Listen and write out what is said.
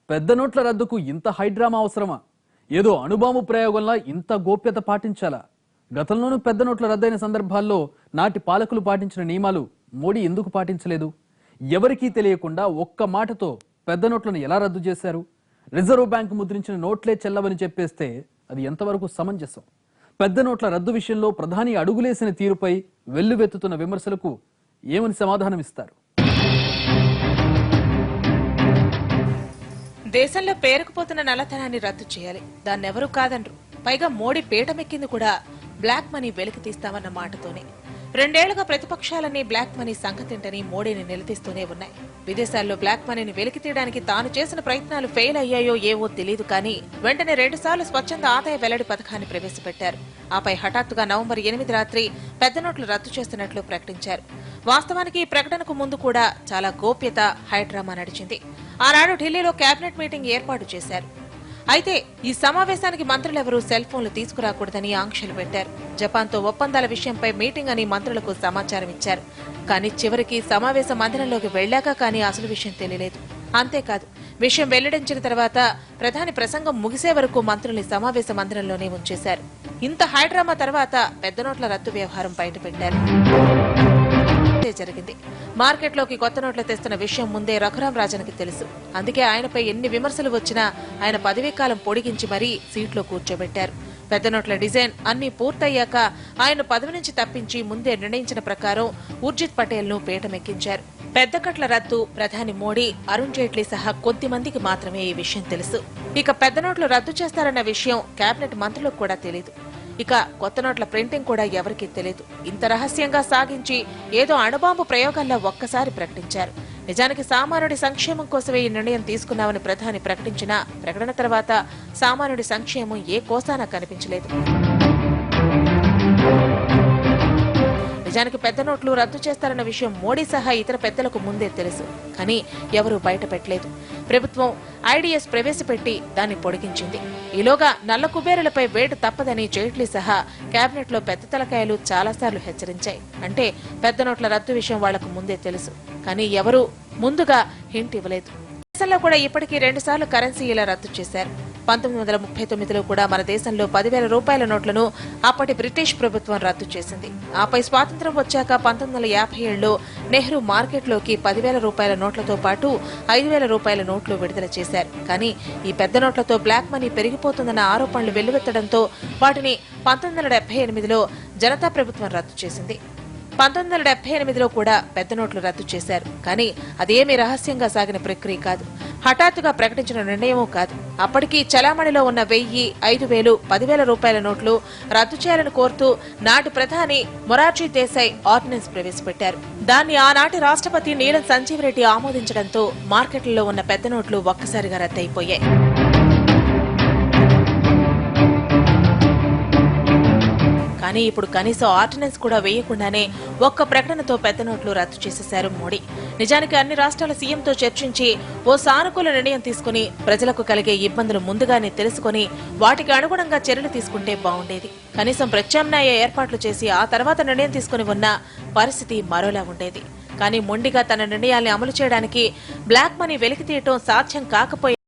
పెద్ద నోట్ల రద్దుకు ఇంత హైడ్రామా అవసరమా? ఏదో అణుబాంబు ప్రయోగంలా ఇంత గోప్యత పాటించాలా? గతంలోనూ పెద్ద నోట్ల రద్దయిన సందర్భాల్లో నాటి పాలకులు పాటించిన నియమాలు మోడీ ఎందుకు పాటించలేదు? ఎవరికీ తెలియకుండా ఒక్క మాటతో పెద్ద నోట్లను ఎలా రద్దు చేశారు? రిజర్వ్ బ్యాంక్ ముద్రించిన నోట్లే చెల్లవని చెప్పేస్తే అది ఎంతవరకు సమంజసం? పెద్ద నోట్ల రద్దు విషయంలో ప్రధాని అడుగులేసిన తీరుపై వెల్లువెత్తుతున్న విమర్శలకు ఏమని సమాధానమిస్తారు? దేశంలో పేరుకుపోతున్న నల్లధనాన్ని రద్దు చేయాలి. దాన్నెవరూ కాదనరు. పైగా మోడీ పీటమెక్కింది కూడా బ్లాక్ మనీ వెలికి తీస్తామన్న మాటతోనే. 2 ఏళ్లుగా ప్రతిపక్షాలన్నీ బ్లాక్ మనీ సంగతింటని మోడీని నిలదీస్తూనే ఉన్నాయి. విదేశాల్లో బ్లాక్ మనీని వెలికి తీయడానికి తాను చేసిన ప్రయత్నాలు ఫెయిల్ అయ్యాయో ఏవో తెలియదు కానీ వెంటనే 2 సార్లు స్వచ్ఛంద ఆదాయ వెల్లడి పథకాన్ని ప్రవేశపెట్టారు. ఆపై హఠాత్తుగా నవంబర్ 8 రాత్రి పెద్ద నోట్లు రద్దు చేస్తున్నట్లు ప్రకటించారు. వాస్తవానికి ఈ ప్రకటనకు ముందు కూడా చాలా గోప్యత హైడ్రామా నడిచింది. ఆనాడు ఢిల్లీలో కేబినెట్ మీటింగ్ ఏర్పాటు చేశారు. అయితే ఈ సమావేశానికి మంత్రులెవరూ సెల్ ఫోన్లు తీసుకురాకూడదని ఆంక్షలు పెట్టారు. జపాన్తో ఒప్పందాల విషయంపై మీటింగ్ అని మంత్రులకు సమాచారం ఇచ్చారు. కానీ చివరికి సమావేశ మందిరంలోకి వెళ్లాక కానీ అసలు విషయం తెలియలేదు. అంతేకాదు, విషయం వెల్లడించిన తర్వాత ప్రధాని ప్రసంగం ముగిసే వరకు మంత్రుల్ని సమావేశ మందిరంలోనే ఉంచేశారు. ఇంత హైడ్రామా తర్వాత పెద్ద నోట్ల రద్దు వ్యవహారం బయటపెట్టారు. జరిగింది. మార్కెట్లోకి కొత్త నోట్లు తెస్తున్న విషయం ముందే రఘురాం రాజన్కి తెలుసు. అందుకే ఆయనపై ఎన్ని విమర్శలు వచ్చినా ఆయన పదవీ కాలం పొడిగించి మరీ సీట్లో కూర్చోబెట్టారు. పెద్ద నోట్ల డిజైన్ అన్ని పూర్తయ్యాక ఆయన పదవి నుంచి తప్పించి ముందే నిర్ణయించిన ప్రకారం ఉర్జిత్ పటేల్ ను పీటమెక్కించారు. పెద్ద కట్ల రద్దు ప్రధాని మోడీ, అరుణ్ జైట్లీ సహా కొద్ది మందికి మాత్రమే ఈ విషయం తెలుసు. ఇక పెద్ద నోట్లు రద్దు చేస్తారన్న విషయం కేబినెట్ మంత్రులకు కూడా తెలియదు. ఇక కొత్త నోట్ల ప్రింటింగ్ కూడా ఎవరికీ తెలియదు. ఇంత రహస్యంగా సాగించి ఏదో అణుబాంబు ప్రయోగాల్లో ఒక్కసారి ప్రకటించారు. నిజానికి సామాన్యుడి సంక్షేమం కోసమే ఈ నిర్ణయం తీసుకున్నామని ప్రధాని ప్రకటించిన ప్రకటన తర్వాత సామాన్యుడి సంక్షేమం ఏ కోసానా కనిపించలేదు. నిజానికి పెద్ద నోట్లు రద్దు చేస్తారన్న విషయం మోడీ సహా ఇతర పెద్దలకు ముందే తెలుసు. కానీ ఎవరూ బయట పెట్టలేదు. ప్రభుత్వం ఐడిఎస్ ప్రవేశపెట్టి దాన్ని పొడిగించింది. ఈలోగా నల్ల కుబేరులపై వేటు తప్పదని జైట్లీ సహా కేబినెట్ లో పెద్ద తలకాయలు చాలాసార్లు హెచ్చరించాయి. అంటే పెద్ద నోట్ల రద్దు విషయం వాళ్లకు ముందే తెలుసు. కానీ ఎవరూ ముందుగా హింట్ ఇవ్వలేదు. దేశంలో కూడా ఇప్పటికీ 2 సార్లు కరెన్సీ ఇలా రద్దు చేశారు. 1939లో కూడా మన దేశంలో 10,000 రూపాయల నోట్లను అప్పటి బ్రిటిష్ ప్రభుత్వం రద్దు చేసింది. ఆపై స్వాతంత్ర్యం వచ్చాక 1957లో నెహ్రూ మార్కెట్లోకి 10,000 రూపాయల నోట్లతో పాటు 5,000 రూపాయల నోట్లు విడుదల చేశారు. కానీ ఈ పెద్ద నోట్లతో బ్లాక్ మనీ పెరిగిపోతుందన్న ఆరోపణలు వెల్లువెత్తడంతో వాటిని 1978లో జనతా ప్రభుత్వం రద్దు చేసింది. 1978లో కూడా పెద్ద నోట్లు రద్దు చేశారు. కానీ అదేమీ రహస్యంగా సాగిన ప్రక్రియ కాదు. హఠాత్తుగా ప్రకటించిన నిర్ణయమూ కాదు. అప్పటికీ చలామణిలో ఉన్న 1000, 5,000, 10,000 రూపాయల నోట్లు రద్దు చేయాలని కోరుతూ నాటి ప్రధాని మొరార్జీ దేశాయ్ ఆర్డినెన్స్ ప్రవేశపెట్టారు. దాన్ని ఆనాటి రాష్ట్రపతి నీలం సంజీవ్ రెడ్డి ఆమోదించడంతో మార్కెట్లలో ఉన్న పెద్ద నోట్లు ఒక్కసారిగా రద్దయిపోయాయి. కానీ ఇప్పుడు కనీసం ఆర్డినెన్స్ కూడా వేయకుండానే ఒక్క ప్రకటనతో పెద్ద నోట్లు రద్దు చేసేశారు మోడీ. నిజానికి అన్ని రాష్ట్రాల సీఎంతో చర్చించి ఓ సానుకూల నిర్ణయం తీసుకుని ప్రజలకు కలిగే ఇబ్బందులు ముందుగానే తెలుసుకుని వాటికి అనుగుణంగా చర్యలు తీసుకుంటే బాగుండేది. కనీసం ప్రత్యామ్నాయ ఏర్పాట్లు చేసి ఆ తర్వాత నిర్ణయం తీసుకుని ఉన్న పరిస్థితి మరోలా ఉండేది. కానీ మొండిగా తన నిర్ణయాల్ని అమలు చేయడానికి బ్లాక్ మనీ వెలికి తీయటం సాధ్యం కాకపోయింది.